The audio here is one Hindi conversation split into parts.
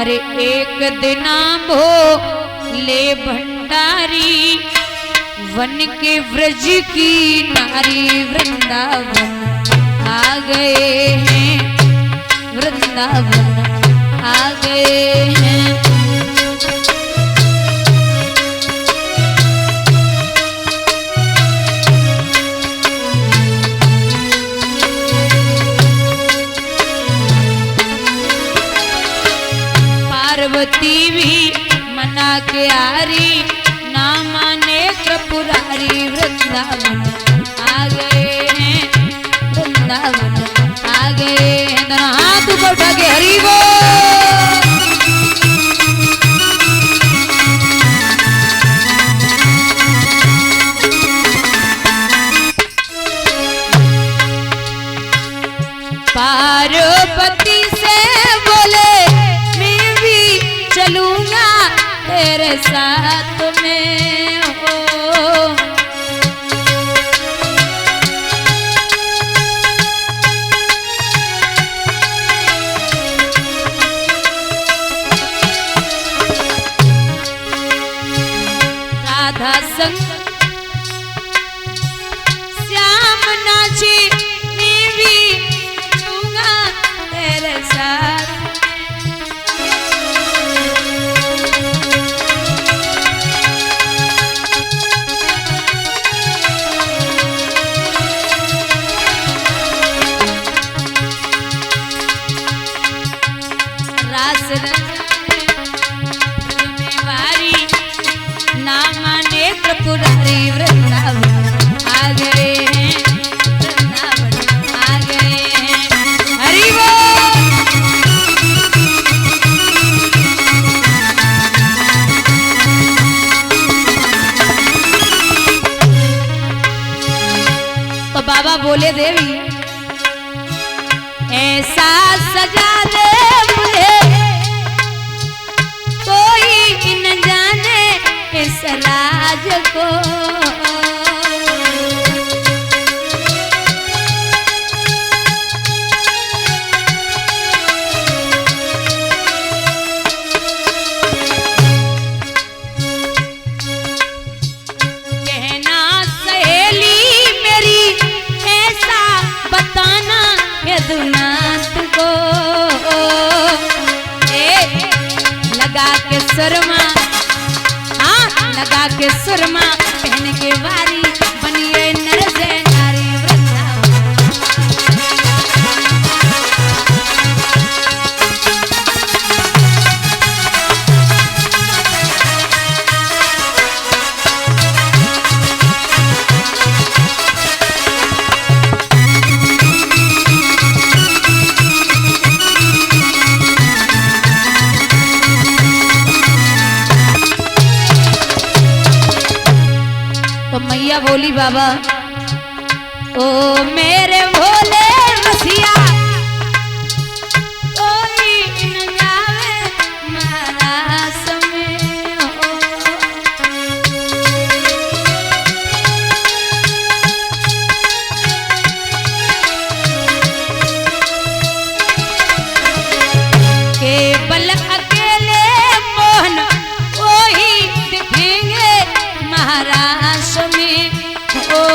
अरे एक दिना भो ले भंडारी वन के व्रज की नारी वृंदावन आ गए हैं, वृंदावन आ गए हैं। पार्वती भी मना के आरी ना माने त्रिपुरारी वृंदावन आ गए हैं, वृंदावन आ गए हैं। दोनों हाथ ऊपर उठा के हरि बोल। पार्वती से बोले मैं भी चलूंगा तेरे साथ में हो। राधा संग श्याम नाचे मैं भी चलूंगा तेरे साथ। त्रिपुरारी वृंदावन आ गए हैं, वृंदावन आ गए हैं। हरि बोल। तो बाबा बोले देवी ऐसा सजा दे मुझे कोई न जाने इस राज को। कहना सहेली मेरी ऐसा बताना यदुनाथ को। लगा के शर्मा लगा के सुरमा पहन के वारी बनिए नर से नारी मैया बोली बाबा ओ मेरे भोले मसिया कोई न जावे महारास में हो। केवल अकेले मोहन वही दिखेंगे महारास में ओ।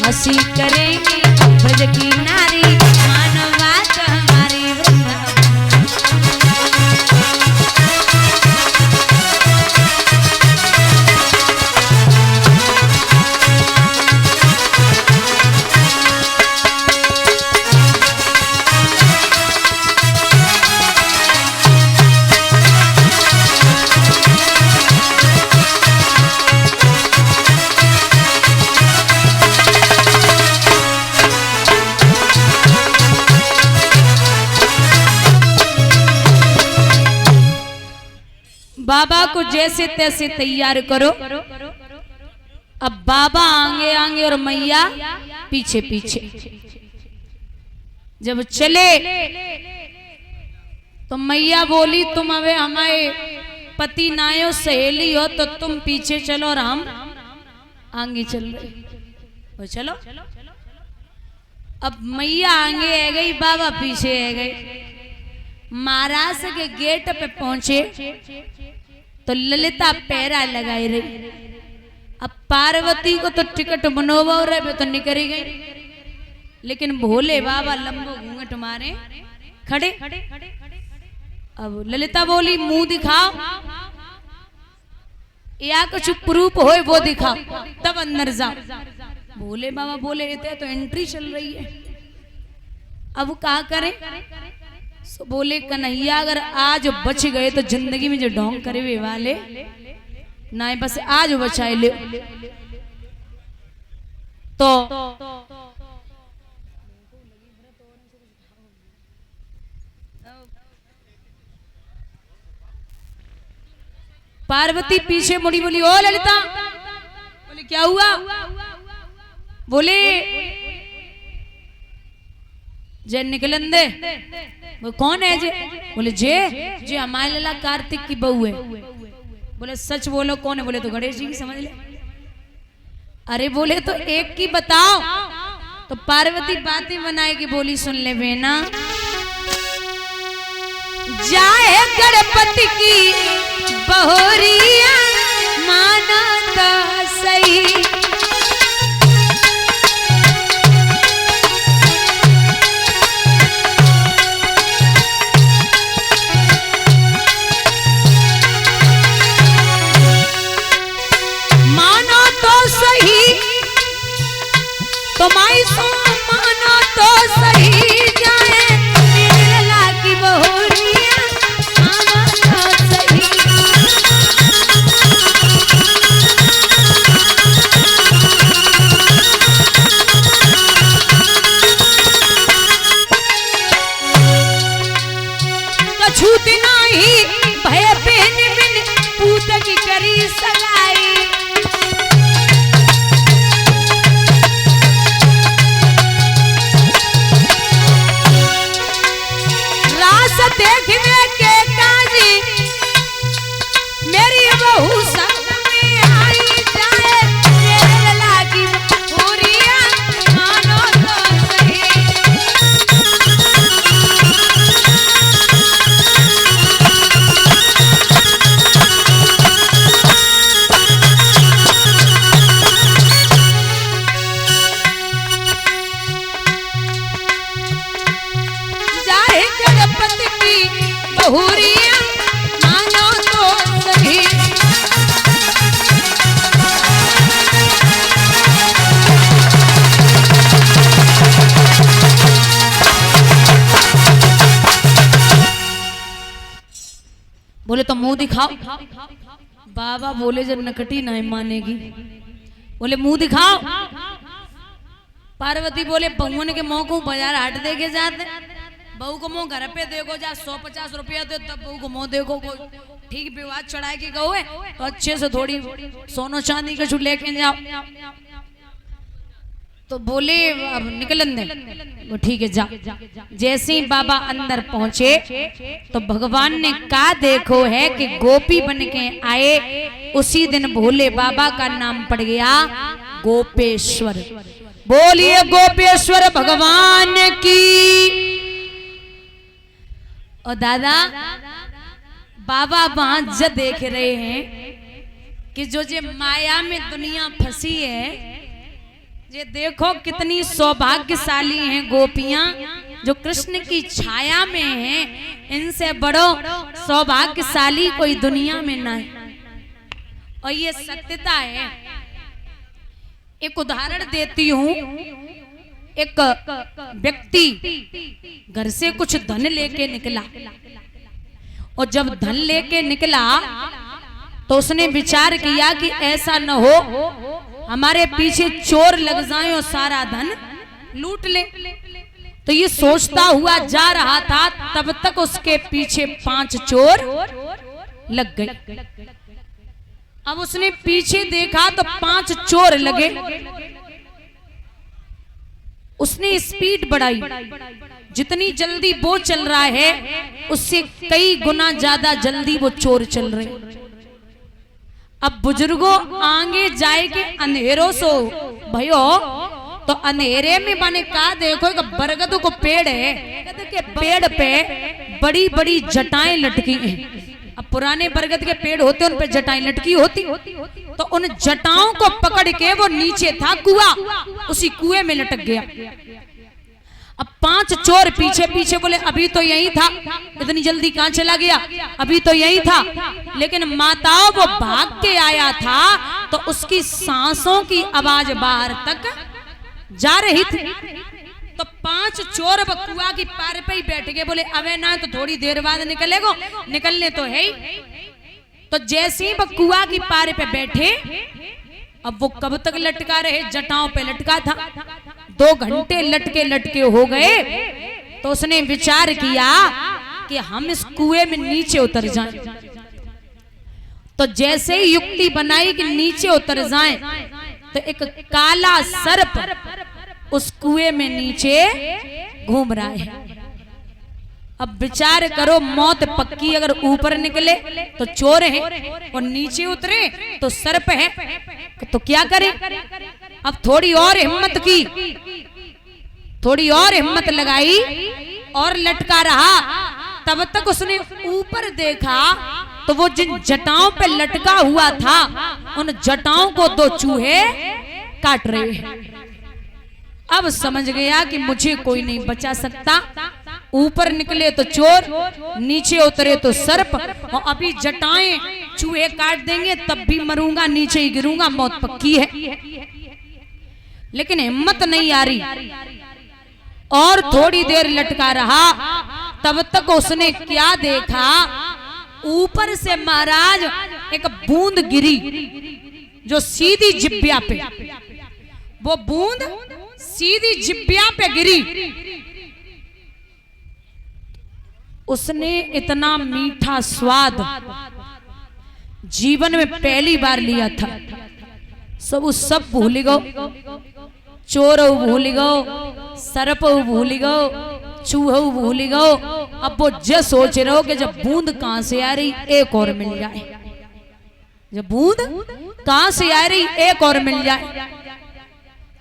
हंसी करेंगी ब्रज की नारी मानवात हमारी वृंदावन। बाबा को जैसे तैसे तैयार करो। अब बाबा आगे आगे और मैया पीछे पीछे। जब चले तो मैया बोली तुम अबे हमारे पति नायो सहेली हो तो तुम पीछे चलो और हम आगे चल रहे। चलो अब मैया आगे है गई, बाबा पीछे है गए। महाराज के गेट पे पहुंचे तो ललिता पैरा लगाई रही। अब पार्वती को तो टिकट मनोवा रहे तो निकली गई, लेकिन भोले बाबा लंबो घूंघट मारे खड़े। अब ललिता बोली मुंह दिखाओ या कुछ प्रूफ हो वो दिखाओ तब अंदर जाओ। भोले बाबा बोले इतने तो एंट्री चल रही है, अब क्या करें। सो बोले कन्हैया अगर आज बच गए तो जिंदगी में जो ढोंग करे वे वाले ना, बस आज बचाए ले। तो पार्वती पीछे मुड़ी बोली ओ ललिता। बोले क्या हुआ। बोले जय निकलन दे। वो कौन है जे। बोले जे हमारे लाला कार्तिक की बहू है। बोले सच बोलो कौन है। बोले तो गणेश जी की समझ ले। अरे बोले तो एक की बताओ। तो पार्वती बातें बनाएगी। बोली सुन ले बेना, जाए गणपति की बहोरिया माना तो सही। मानो तो सही तो माई सो मानो तो सही, जाए निर्मला की बहोरिया मानो तो सही। कछु दिना ही भय बिन बिन पूत की करी सगाई। देखने के काजी मेरी बहू संग में आई, जाए निर्मला की बहोरिया मानो तो सही। जाए गणपति की बहोरिया मानो तो सही। बोले तो मुंह दिखाओ। बाबा बोले जब नकटी नहीं मानेगी। बोले मुंह दिखाओ। पार्वती बोले बहुन के मुंह को बाजार हाट देके जाते, बहू को मुंह घर पे देखो जा 150 रुपया दे तब बहू को मुंह देखो। ठीक विवाद चढ़ाए के गो है तो अच्छे से थोड़ी सोनो चांदी के लेके जाओ। तो बोले अब निकलन दे। वो ठीक है जा। जैसे ही बाबा अंदर पहुंचे तो भगवान ने कहा देखो है कि गोपी बन के आए। उसी दिन भोले बाबा का नाम पड़ गया गोपेश्वर। बोलिए गोपेश्वर भगवान की। और दादा बाबा वहां जब देख रहे हैं कि जो माया में दुनिया फंसी है, ये देखो कितनी सौभाग्यशाली हैं गोपियां जो कृष्ण की छाया में हैं। इनसे बड़ो सौभाग्यशाली कोई दुनिया में ना है। और ये सत्यता है। एक उदाहरण देती हूं। एक व्यक्ति घर से कुछ धन लेके निकला और जब धन लेके निकला तो उसने विचार किया कि ऐसा न हो हमारे पीछे चोर लग जाएं और सारा धन लूट ले। तो ये सोचता हुआ जा रहा था, तब तक उसके पीछे 5 चोर लग गए। अब उसने पीछे देखा तो 5 चोर लगे। उसने स्पीड बढ़ाई। जितनी जल्दी वो चल रहा है उससे कई गुना ज्यादा जल्दी वो चोर चल रहे। अब बुजुर्गों आगे जाए के अंधेरों सो भयो तो अंधेरे में माने का देखो एक बरगद को पेड़ है, बरगद के पेड़ पे बड़ी बड़ी जटाएं लटकी हैं। अब पुराने बरगद के पेड़ होते उन पे जटाएं लटकी होती, तो उन जटाओं को पकड़ के वो नीचे था कुआं, उसी कुएं में लटक गया। अब 5 चोर पीछे पीछे बोले अभी तो यही था, इतनी जल्दी कहां चला गया, अभी तो यही था। लेकिन माताओं वो भाग के आया था तो उसकी सांसों की आवाज बाहर तक जा रही थी। तो 5 चोर कुआं की पार पे ही बैठ गए, बोले अबे ना तो थोड़ी देर बाद निकलेगो, निकलने तो है ही। तो जैसे ही कुआं की पार पे बैठे, अब वो कब तक लटका रहे, जटाओं पे लटका था, 2 घंटे लटके लटके हो गए। तो उसने विचार किया कि हम इस कुएं में नीचे उतर जाएं। तो जैसे ही युक्ति बनाई कि नीचे उतर जाएं, तो एक काला सर्प उस कुएं में नीचे घूम रहा है। अब विचार करो, मौत पक्की, अगर ऊपर निकले तो चोर है और नीचे उतरे तो सर्प है, तो क्या करें। अब थोड़ी और हिम्मत की, थोड़ी और हिम्मत लगाई और लटका रहा। तब तक उसने ऊपर देखा तो वो जिन जटाओं पे लटका हुआ था उन जटाओं को 2 चूहे काट रहे हैं। अब समझ गया कि मुझे कोई नहीं बचा सकता। ऊपर निकले तो चोर, नीचे उतरे तो सर्प, और अभी जटाएं चूहे काट देंगे तब भी मरूंगा, नीचे ही गिरूंगा, मौत पक्की है। लेकिन हिम्मत नहीं आ रही और थोड़ी देर लटका रहा। तब तक उसने क्या देखा, ऊपर से महाराज एक बूंद गिरी जो सीधी जिब्या पे, वो बूंद सीधी जिब्या पे गिरी। उसने इतना मीठा स्वाद जीवन में पहली बार लिया था। सब भूल गो, चोर भूल गो, सर्प भूल गो, चूहा भूल गो। अब वो जो सोच रहे हो कि जब बूंद कहां से आ रही, एक और मिल जाए, जब बूंद कहां से आ रही, एक और मिल जाए।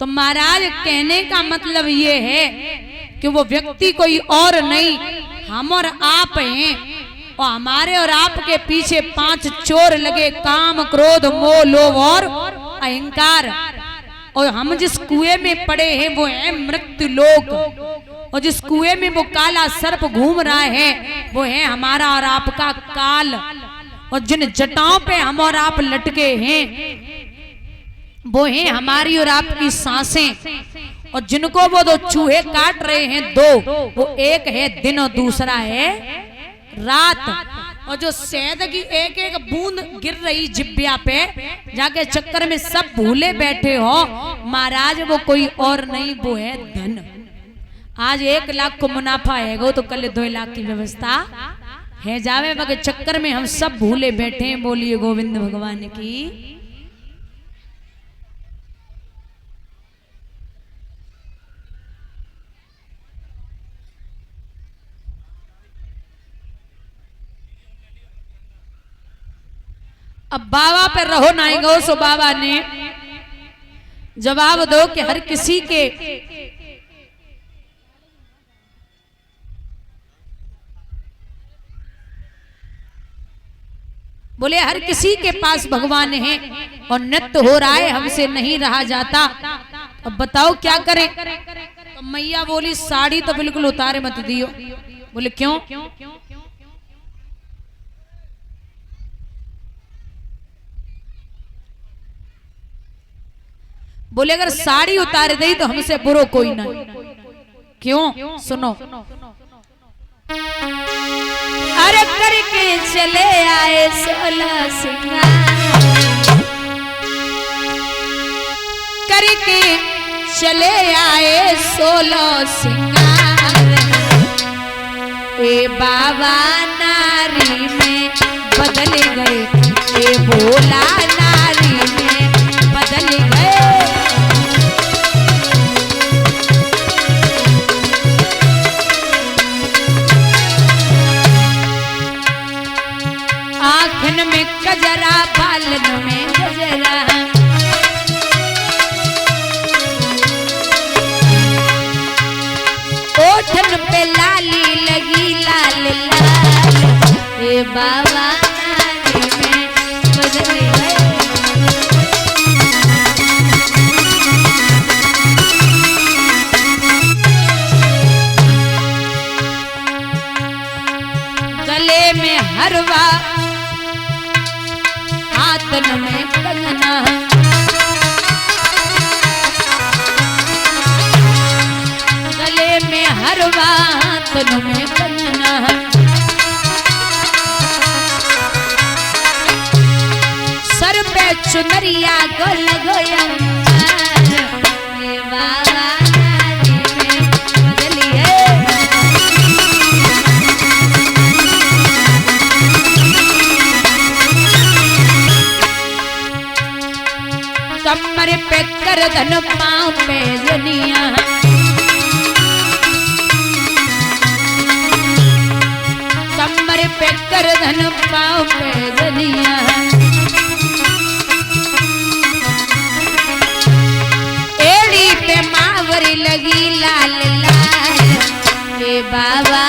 तो महाराज कहने का मतलब ये है कि वो व्यक्ति कोई और नहीं, हम और आप हैं, और हमारे और आपके पीछे 5 चोर लगे, काम, क्रोध, मोह, लोभ और अहंकार। और हम जिस कुएं में पड़े हैं वो है मृत्यु लोक, और जिस कुएं में वो काला सर्प घूम रहा है वो है हमारा और आपका काल। और जिन जटाओं पे हम और आप लटके हैं वो है हमारी और आपकी सांसें। और जिनको वो 2 चूहे काट रहे हैं 2, वो एक है दिन और दूसरा है रात। और जो शहद की एक एक बूंद गिर रही जिब्या पे, जाके चक्कर में सब भूले बैठे हो महाराज, वो कोई और नहीं, वो है धन। आज 1 लाख को मुनाफा है तो कल 2 लाख की व्यवस्था है जावे, मगर चक्कर में हम सब भूले बैठे हैं। बोलिए गोविंद भगवान की। अब बाबा पे रहो ना गो, सो बाबा ने जवाब दो कि हर किसी के बोले हर किसी के पास भगवान है और नृत्य हो रहा है, हमसे नहीं रहा जाता। अब बताओ क्या करें। तो मैया बोली साड़ी तो बिल्कुल उतारे मत दियो। बोले क्यों? बोले अगर साड़ी उतार दी तो हमसे बुरो कोई ना। क्यों? सुनो। अरे करके चले आए 16 सिंगार, करके चले आए 16 सिंगार, ए बाबा नारी में बदल गए, ए भोला नारी में बदल गए। आँखन में कजरा, बालन में गजरा, लाली लगी लाल लाल ए बाबा नारी में बदली है। गले में हरवा हाथन में कंगना गले में हरवा हाथन में कंगना सर पे चुनरिया गोल गोयंबर ए बाबा नारी में बदली है। कमर पे करधन पाँव पे जनिया कमर पे करधन पाँव पे जनिया एड़ी पे मावरी लगी लाल लाल ए बाबा